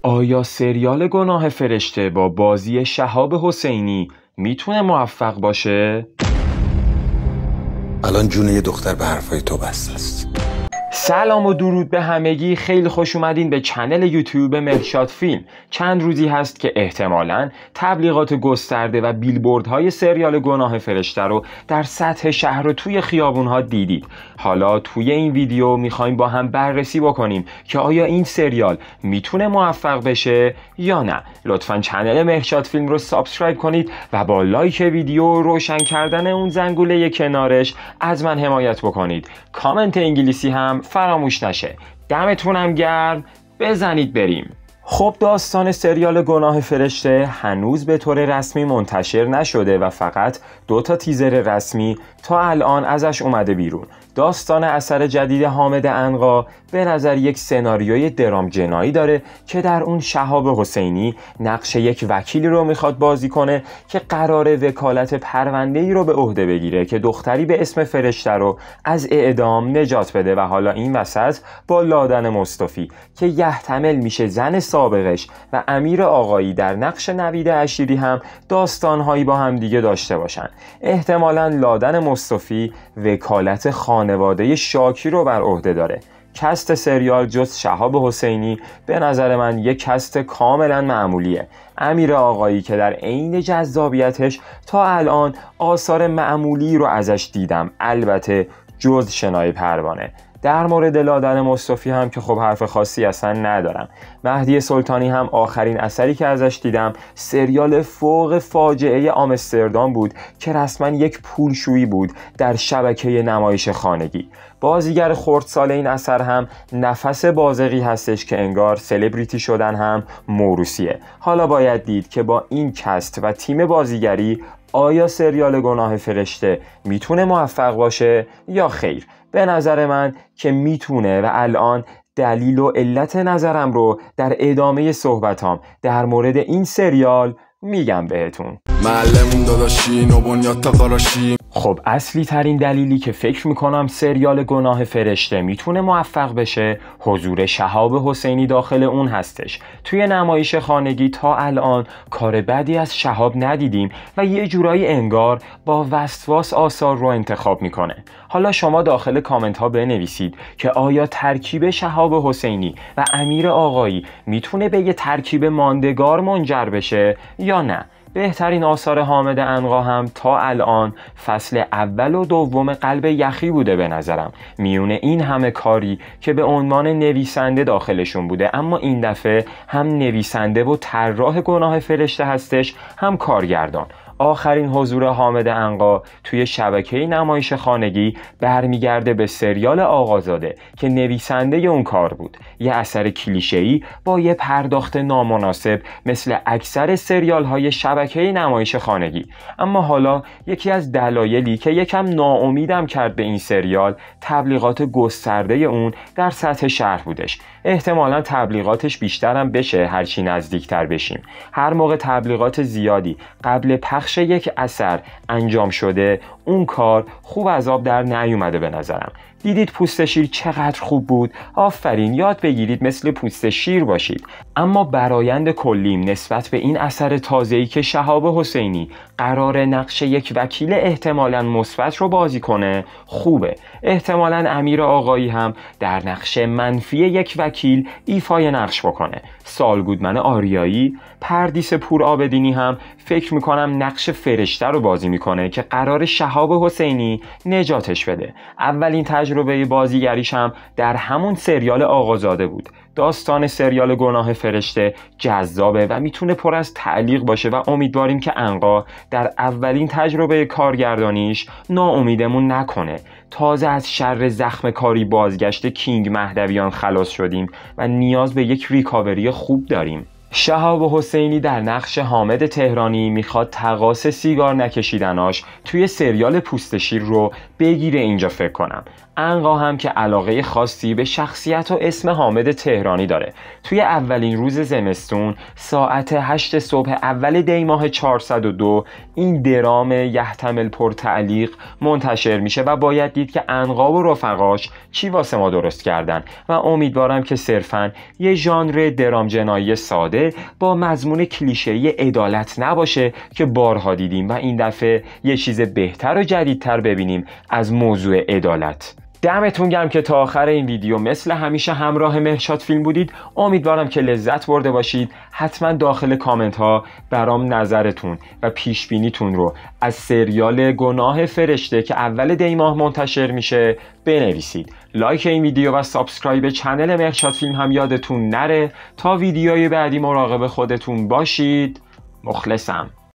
آیا سریال گناه فرشته با بازی شهاب حسینی میتونه موفق باشه؟ الان جون یه دختر به حرفای تو بسته است. سلام و درود به همگی، خیلی خوش اومدین به چنل یوتیوب مهرشاد فیلم. چند روزی هست که احتمالاً تبلیغات گسترده و بیلبوردهای سریال گناه فرشته رو در سطح شهر و توی خیابونها دیدید. حالا توی این ویدیو میخوایم با هم بررسی بکنیم که آیا این سریال میتونه موفق بشه یا نه. لطفاً چنل مهرشاد فیلم رو سابسکرایب کنید و با لایک ویدیو و روشن کردن اون زنگوله کنارش از من حمایت بکنید. کامنت انگلیسی هم فراموش نشه. دمتونم گرم، بزنید بریم. خب داستان سریال گناه فرشته هنوز به طور رسمی منتشر نشده و فقط 2 تیزر رسمی تا الان ازش اومده بیرون. داستان اثر جدید حامد عنقا به نظر یک سناریوی درام جنایی داره که در اون شهاب حسینی نقش یک وکیلی رو میخواد بازی کنه که قراره وکالت پرونده‌ای رو به عهده بگیره که دختری به اسم فرشته رو از اعدام نجات بده و حالا این وسط با لادن مصطفی که یحتمل میشه زن سابقش و امیر آقایی در نقش نوید عشیری هم داستانهایی با هم دیگه داشته باشن. احتمالاً لادن مصطفی وکالت خانواده شاکی رو بر عهده داره. کست سریال جز شهاب حسینی به نظر من یک کست کاملا معمولیه. امیر آقایی که در عین جذابیتش تا الان آثار معمولی رو ازش دیدم، البته جز شنای پروانه. در مورد لادن مصطفی هم که خب حرف خاصی اصلا ندارم. مهدی سلطانی هم آخرین اثری که ازش دیدم سریال فوق فاجعه آمستردام بود که رسما یک پولشویی بود در شبکه نمایش خانگی. بازیگر خردسال این اثر هم نفس بازغی هستش که انگار سلبریتی شدن هم موروثیه. حالا باید دید که با این کست و تیم بازیگری آیا سریال گناه فرشته میتونه موفق باشه یا خیر. به نظر من که میتونه و الان دلیل و علت نظرم رو در ادامه صحبتام در مورد این سریال میگم بهتون. معلمون داداشین و بنیاد تا قراشین. خب اصلی ترین دلیلی که فکر میکنم سریال گناه فرشته میتونه موفق بشه حضور شهاب حسینی داخل اون هستش. توی نمایش خانگی تا الان کار بدی از شهاب ندیدیم و یه جورایی انگار با وسواس آثار رو انتخاب میکنه. حالا شما داخل کامنت ها بنویسید که آیا ترکیب شهاب حسینی و امیر آقایی میتونه به یه ترکیب ماندگار منجر بشه یا نه. بهترین آثار حامد عنقا هم تا الان فصل اول و دوم قلب یخی بوده به نظرم. میونه این همه کاری که به عنوان نویسنده داخلشون بوده، اما این دفعه هم نویسنده و طراح گناه فرشته هستش هم کارگردان. آخرین حضور حامد عنقا توی شبکه نمایش خانگی برمیگرده به سریال آقازاده که نویسنده اون کار بود. یه اثر کلیشه‌ای با یه پرداخت نامناسب مثل اکثر سریال های شبکه نمایش خانگی. اما حالا یکی از دلایلی که یکم ناامیدم کرد به این سریال تبلیغات گسترده اون در سطح شهر بودش. احتمالاً تبلیغاتش بیشترم بشه هرچی نزدیکتر بشیم. هر موقع تبلیغات زیادی قبل پخش یک اثر انجام شده اون کار خوب از آب در نیومده به نظرم. دیدید پوست شیر چقدر خوب بود؟ آفرین، یاد بگیرید مثل پوست شیر باشید. اما برآیند کلیم نسبت به این اثر تازه‌ای که شهاب حسینی قرار نقش یک وکیل احتمالاً مثبت رو بازی کنه خوبه. احتمالاً امیر آقایی هم در نقش منفی یک وکیل ایفای نقش بکنه. سالگودمن آریایی، پردیس پورآبدینی هم فکر میکنم نقش فرشته رو بازی میکنه که قرار شهاب حسینی نجاتش بده. اولین تجربه بازیگریش هم در همون سریال آقازاده بود. داستان سریال گناه فرشته جذابه و میتونه پر از تعلیق باشه و امیدواریم که عنقا در اولین تجربه کارگردانیش ناامیدمون نکنه. تازه از شر زخم کاری بازگشت کینگ مهدویان خلاص شدیم و نیاز به یک ریکاوری خوب داریم. شهاب حسینی در نقش حامد تهرانی میخواد تقاص سیگار نکشیدناش توی سریال پوست شیر رو بگیره اینجا فکر کنم. عنقا هم که علاقه خاصی به شخصیت و اسم حامد تهرانی داره. توی اولین روز زمستون ساعت 8 صبح اول دی ماه 402 این درام یحتمل پرتعلیق منتشر میشه و باید دید که عنقا و رفقاش چی واسه ما درست کردن و امیدوارم که صرفاً یه ژانر درام جنایی ساده با مضمون کلیشه‌ای عدالت نباشه که بارها دیدیم و این دفعه یه چیز بهتر و جدیدتر ببینیم از موضوع عدالت. دمتون گرم که تا آخر این ویدیو مثل همیشه همراه مهرشاد فیلم بودید. امیدوارم که لذت برده باشید. حتما داخل کامنت ها برام نظرتون و پیش بینیتون رو از سریال گناه فرشته که اول دی ماه منتشر میشه بنویسید. لایک این ویدیو و سابسکرایب چنل مهرشاد فیلم هم یادتون نره. تا ویدیوی بعدی مراقب خودتون باشید. مخلصم.